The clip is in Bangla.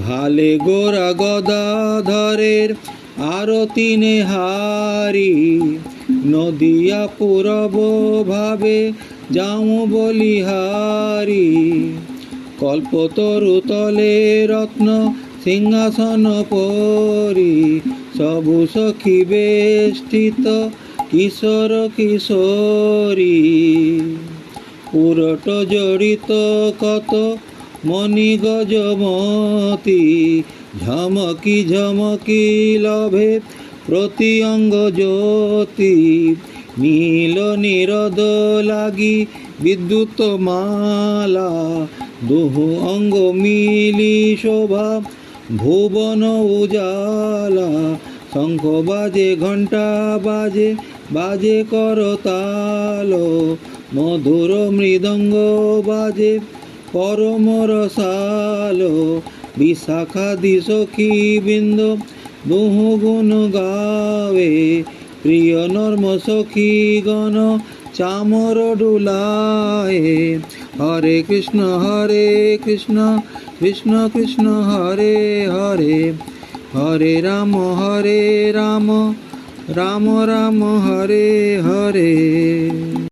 ভালে গোরা গদাধরের আরতি নেহারি, নদিয়া পুরব ভাবে যাও বলিহারি। কল্পতরু তলে রত্ন সিংহাসন পরি, সবু সখী বেষ্টিত কিশোর কিশোরী। পুরট জড়িত কত মণি গজমতি, ঝমকি ঝমকি লভে প্রতি অঙ্গ জ্যোতি। নীল নিরদ লাগি বিদ্যুৎ মালা, দুহু অঙ্গ মিলি শোভা ভুবন উজালা। শঙ্খ বাজে ঘণ্টা বাজে বাজে করতাল, মধুর মৃদঙ্গ বাজে পরম রসাল। বিশাখাদি সখী বৃন্দ দুহু গুণ গাবে, প্রিয় নর্ম সখী গণ চামর ডুলায়ে। হরে কৃষ্ণ কৃষ্ণ কৃষ্ণ হরে হরে, হরে রাম রাম রাম রাম হরে হরে।